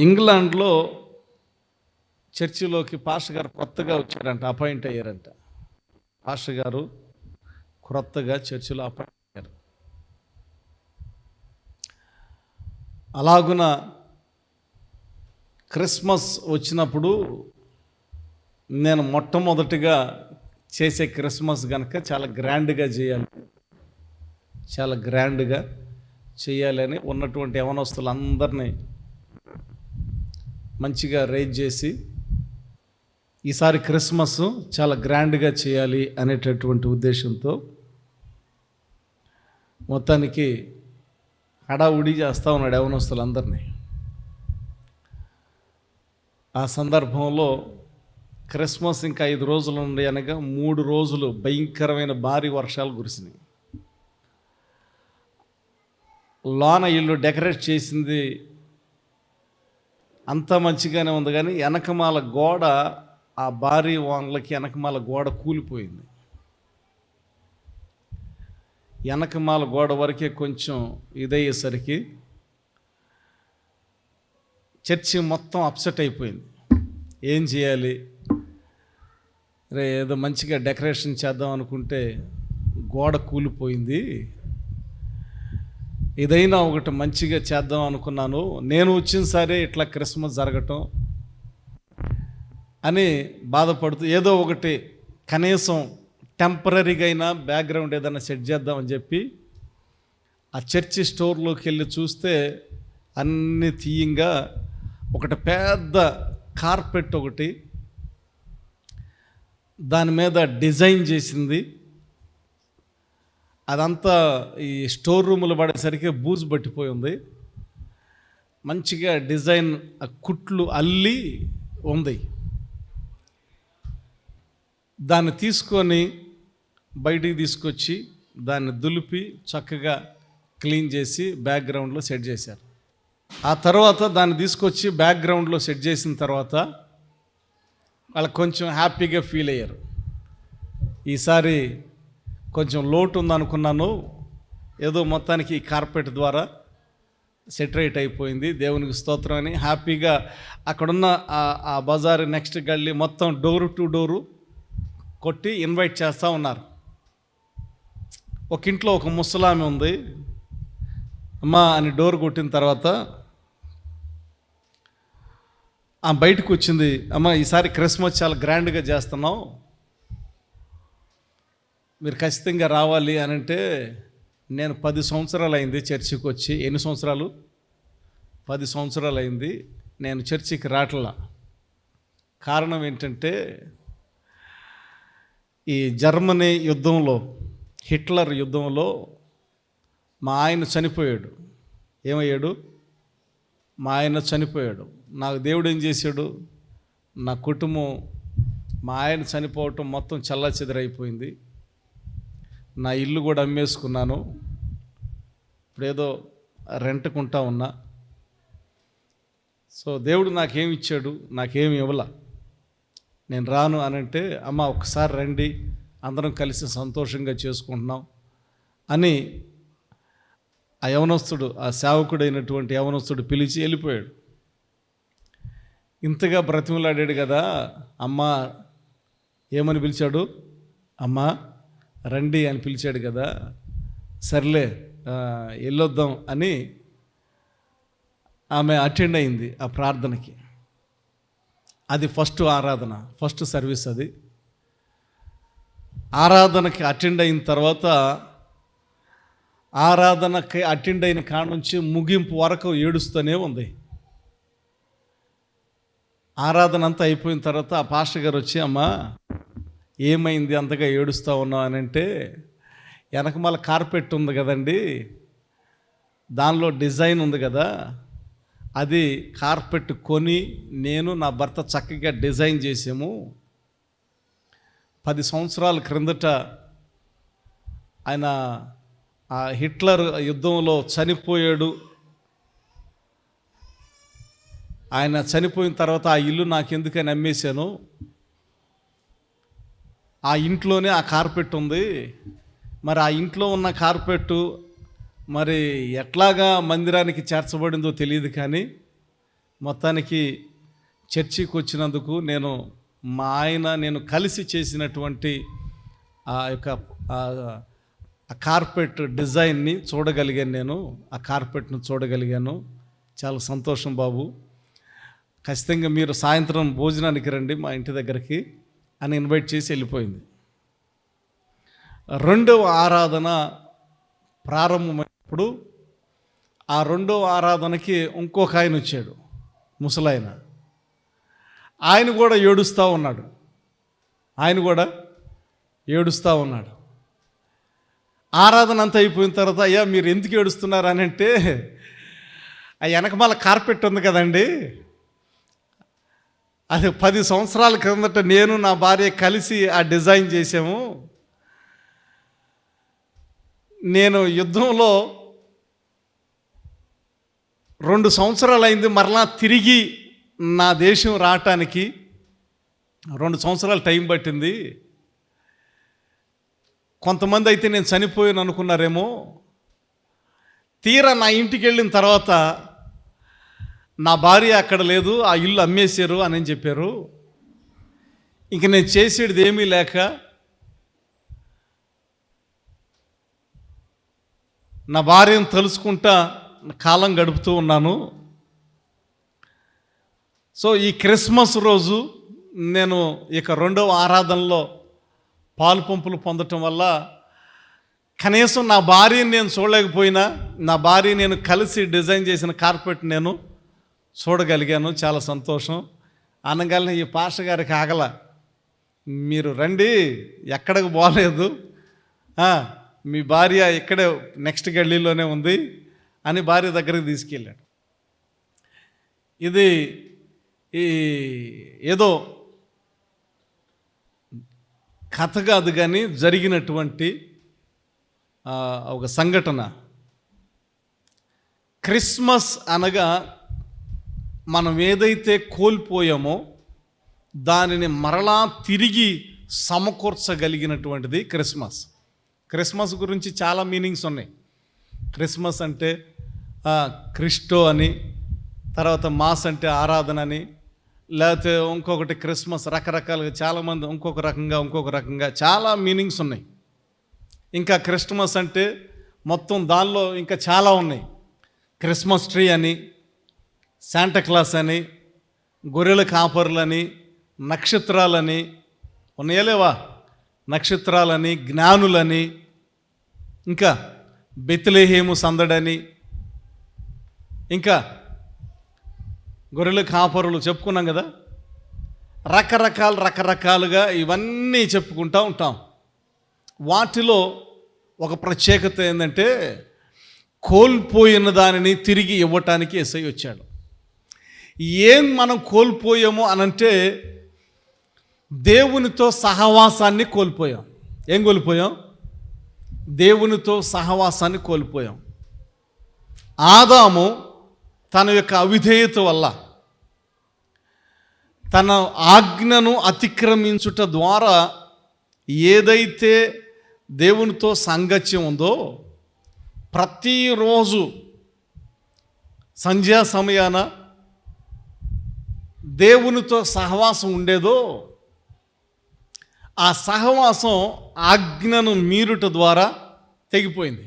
ఇంగ్లాండ్లో చర్చిలోకి పాస్టర్ గారు కొత్తగా వచ్చారంట, అపాయింట్ అయ్యారంట. పాస్టర్ గారు క్రొత్తగా చర్చిలో అపాయింట్ అయ్యారు. అలాగున క్రిస్మస్ వచ్చినప్పుడు నేను మొట్టమొదటిగా చేసే క్రిస్మస్ కనుక చాలా గ్రాండ్గా చేయాలని ఉన్నటువంటి యవనస్తులందరినీ మంచిగా రేజ్ చేసి ఈసారి క్రిస్మస్ చాలా గ్రాండ్గా చేయాలి అనేటటువంటి ఉద్దేశంతో మొత్తానికి హడావుడి చేస్తూ ఉన్నాడు యవనస్తులందరినీ. ఆ సందర్భంలో క్రిస్మస్ ఇంకా 5 రోజులు ఉండి అనగా 3 రోజులు భయంకరమైన భారీ వర్షాలు కురిసినాయి. లోన ఇల్లు డెకరేట్ చేసింది అంత మంచిగానే ఉంది, కానీ వెనకమాల గోడ, ఆ భారీ వానలకి వెనకమాల గోడ కూలిపోయింది. వెనకమాల గోడ వరకే కొంచెం ఇదయ్యేసరికి చర్చి మొత్తం అప్సెట్ అయిపోయింది. ఏం చేయాలి రే, ఏదో మంచిగా డెకరేషన్ చేద్దాం అనుకుంటే గోడ కూలిపోయింది, ఏదైనా ఒకటి మంచిగా చేద్దాం అనుకున్నాను, నేను వచ్చిన సరే ఇట్లా క్రిస్మస్ జరగటం అని బాధపడుతూ ఏదో ఒకటి కనీసం టెంపరీగా అయినా బ్యాక్గ్రౌండ్ ఏదైనా సెట్ చేద్దామని చెప్పి ఆ చర్చి స్టోర్లోకి వెళ్ళి చూస్తే అన్ని తీయంగా ఒకటి పెద్ద కార్పెట్ ఒకటి దాని మీద డిజైన్ చేసింది. అదంతా ఈ స్టోర్ రూములు పడేసరికి బూజు పట్టిపోయి ఉంది. మంచిగా డిజైన్ కుట్లు అల్లి ఉంది. దాన్ని తీసుకొని బయటికి తీసుకొచ్చి దాన్ని దులిపి చక్కగా క్లీన్ చేసి బ్యాక్గ్రౌండ్లో సెట్ చేశారు. ఆ తర్వాత దాన్ని తీసుకొచ్చి బ్యాక్గ్రౌండ్లో సెట్ చేసిన తర్వాత వాళ్ళకి కొంచెం హ్యాపీగా ఫీల్ అయ్యారు. ఈసారి కొంచెం లోటు ఉందనుకున్నాను, ఏదో మొత్తానికి ఈ కార్పెట్ ద్వారా సెటరేట్ అయిపోయింది, దేవునికి స్తోత్రం అని హ్యాపీగా అక్కడున్న ఆ బజార్ నెక్స్ట్ గల్లీ మొత్తం డోరు టు డోరు కొట్టి ఇన్వైట్ చేస్తూ ఉన్నారు. ఒక ఇంట్లో ఒక ముసలామె ఉంది. అమ్మా అని డోర్ కొట్టిన తర్వాత ఆ బయటకు వచ్చింది. అమ్మ, ఈసారి క్రిస్మస్ చాలా గ్రాండ్గా చేస్తున్నాం, మీరు ఖచ్చితంగా రావాలి అని అంటే, నేను 10 సంవత్సరాలు అయింది చర్చికి వచ్చి. ఎన్ని సంవత్సరాలు? 10 సంవత్సరాలు అయింది నేను చర్చికి రావట్లా. కారణం ఏంటంటే, ఈ జర్మనీ యుద్ధంలో, హిట్లర్ యుద్ధంలో మా ఆయన చనిపోయాడు. ఏమయ్యాడు? మా ఆయన చనిపోయాడు. నాకు దేవుడు ఏం చేశాడు, నా కుటుంబం మా ఆయన చనిపోవటం మొత్తం చల్లాచెదరైపోయింది. నా ఇల్లు కూడా అమ్మేసుకున్నాను. ఇప్పుడేదో రెంట్కుంటా ఉన్నా. సో దేవుడు నాకేమి ఇచ్చాడు, నాకేమి ఇవ్వలా. నేను రాను అని అంటే, అమ్మ ఒకసారి రండి, అందరం కలిసి సంతోషంగా చేసుకుంటున్నాం అని ఆ యవనస్తుడు, ఆ సేవకుడైనటువంటి యవనస్తుడు పిలిచి వెళ్ళిపోయాడు. ఇంతగా బ్రతిమలాడాడు కదా. అమ్మ ఏమని పిలిచాడు? అమ్మ రండి అని పిలిచాడు కదా, సర్లే వెళ్ళొద్దాం అని ఆమె అటెండ్ అయింది ఆ ప్రార్థనకి. అది ఫస్ట్ ఆరాధన, ఫస్ట్ సర్వీస్. అది ఆరాధనకి అటెండ్ అయిన తర్వాత, ఆరాధనకి అటెండ్ అయిన కాడ నుంచి ముగింపు వరకు ఏడుస్తూనే ఉంది. ఆరాధన అంతా అయిపోయిన తర్వాత ఆ పాస్టర్ గారు వచ్చి, అమ్మ ఏమైంది అంతగా ఏడుస్తూ ఉన్నావు అని అంటే, వెనకమాల కార్పెట్ ఉంది కదండి, దానిలో డిజైన్ ఉంది కదా, అది కార్పెట్ కొని నేను నా భర్త చక్కగా డిజైన్ చేసాము. 10 సంవత్సరాల క్రిందట ఆయన ఆ హిట్లర్ యుద్ధంలో చనిపోయాడు. ఆయన చనిపోయిన తర్వాత ఆ ఇల్లు నాకెందుకని అమ్మేశాను. ఆ ఇంట్లోనే ఆ కార్పెట్ ఉంది. మరి ఆ ఇంట్లో ఉన్న కార్పెట్టు మరి ఎట్లాగా మందిరానికి చేర్చబడిందో తెలియదు, కానీ మొత్తానికి చర్చికి వచ్చినందుకు నేను కలిసి చేసినటువంటి ఆ యొక్క ఆ కార్పెట్ డిజైన్ని చూడగలిగాను. ఆ కార్పెట్ను చూడగలిగాను. చాలా సంతోషం బాబు, ఖచ్చితంగా మీరు సాయంత్రం భోజనానికి రండి మా ఇంటి దగ్గరికి అని ఇన్వైట్ చేసి వెళ్ళిపోయింది. రెండవ ఆరాధన ప్రారంభమైనప్పుడు ఆ రెండవ ఆరాధనకి ఇంకొక ఆయన వచ్చాడు, ముసలాయన. ఆయన కూడా ఏడుస్తూ ఉన్నాడు. ఆరాధన అంతా అయిపోయిన తర్వాత, అయ్యా మీరు ఎందుకు ఏడుస్తున్నారు అని అంటే, ఆ వెనకమాల కార్పెట్ ఉంది కదండి, అది 10 సంవత్సరాల క్రిందట నేను నా భార్య కలిసి ఆ డిజైన్ చేసాము. నేను యుద్ధంలో 2 సంవత్సరాలు అయింది, మరలా తిరిగి నా దేశం రావటానికి 2 సంవత్సరాలు టైం పట్టింది. కొంతమంది అయితే నేను చనిపోయాను అనుకున్నారేమో. తీరా నా ఇంటికి వెళ్ళిన తర్వాత నా భార్య అక్కడ లేదు, ఆ ఇల్లు అమ్మేశారు అని చెప్పారు. ఇంక నేను చేసేది ఏమీ లేక నా భార్యను తలుచుకుంటా కాలం గడుపుతూ ఉన్నాను. సో ఈ క్రిస్మస్ రోజు నేను ఇక రెండవ ఆరాధనలో పాలు పంపులు పొందటం వల్ల కనీసం నా భార్యని నేను చూడలేకపోయినా, నా భార్య నేను కలిసి డిజైన్ చేసిన కార్పెట్ నేను చూడగలిగాను. చాలా సంతోషం. అనగానే ఈ పాస్టర్ గారికి ఆగల, మీరు రండి, ఎక్కడికి పోలేదు, మీ భార్య ఇక్కడే నెక్స్ట్ గల్లీలోనే ఉంది అని భార్య దగ్గరికి తీసుకెళ్ళాడు. ఇది ఏదో కథ కాదు కానీ జరిగినటువంటి ఒక సంఘటన. క్రిస్మస్ అనగా మనం ఏదైతే కోల్పోయామో దానిని మరలా తిరిగి సమకూర్చగలిగినటువంటిది క్రిస్మస్. క్రిస్మస్ గురించి చాలా మీనింగ్స్ ఉన్నాయి. క్రిస్మస్ అంటే క్రిస్టో అని, తర్వాత మాస్ అంటే ఆరాధన అని, లేకపోతే ఇంకొకటి క్రిస్మస్ రకరకాలుగా చాలామంది ఇంకొక రకంగా చాలా మీనింగ్స్ ఉన్నాయి. ఇంకా క్రిస్మస్ అంటే మొత్తం దానిలో ఇంకా చాలా ఉన్నాయి. క్రిస్మస్ ట్రీ అని, శాంటాక్లాస్ అని, గొర్రెల కాపర్లని, నక్షత్రాలని ఉన్నాయలేవా, నక్షత్రాలని, జ్ఞానులని, ఇంకా బెత్లెహేము సందడని, ఇంకా గొర్రెల కాపరులు చెప్పుకున్నాం కదా. రకరకాలుగా ఇవన్నీ చెప్పుకుంటూ ఉంటాం. వాటిలో ఒక ప్రత్యేకత ఏంటంటే కోల్పోయిన దానిని తిరిగి ఇవ్వటానికి యేసయ్య వచ్చాడు. ఏం మనం కోల్పోయాము అనంటే దేవునితో సహవాసాన్ని కోల్పోయాం. ఏం కోల్పోయాం? దేవునితో సహవాసాన్ని కోల్పోయాం. ఆదాము తన యొక్క అవిధేయత వల్ల, తన ఆజ్ఞను అతిక్రమించుట ద్వారా ఏదైతే దేవునితో సాంగత్యం ఉందో, ప్రతిరోజు సంధ్యా సమయాన దేవునితో సహవాసం ఉండేదో, ఆ సహవాసం ఆజ్ఞను మీరుట ద్వారా తెగిపోయింది.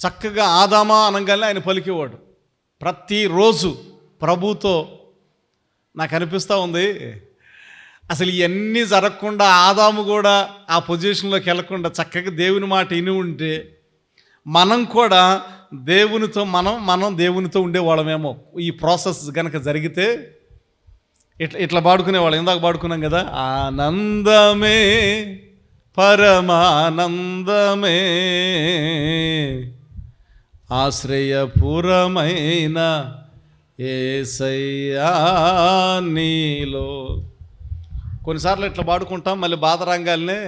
చక్కగా ఆదామా అనగానే ఆయన పలికేవాడు ప్రతిరోజు ప్రభుతో. నాకు అనిపిస్తూ ఉంది, అసలు ఇవన్నీ జరగకుండా ఆదాము కూడా ఆ పొజిషన్లోకి వెళ్ళకుండా చక్కగా దేవుని మాట విని ఉంటే మనం కూడా దేవునితో మనం దేవునితో ఉండేవాళ్ళమేమో. ఈ ప్రాసెస్ కనుక జరిగితే ఇట్లా పాడుకునేవాళ్ళం. ఇందాక పాడుకున్నాం కదా, ఆనందమే పరమానందమే ఆశ్రయపురమైన యేసయ్యా నీలో. కొన్నిసార్లు ఇట్లా పాడుకుంటాం, మళ్ళీ బాధ రంగాలనే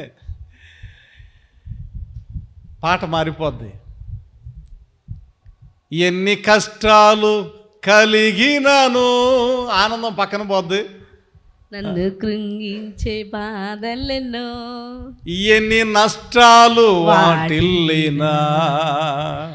పాట మారిపోద్ది. ఎన్ని కష్టాలు కలిగినను ఆనందం పక్కన పోద్ది. నన్ను కృంగించే బాధలెన్నో, ఎన్ని నష్టాలు వాటిల్లినా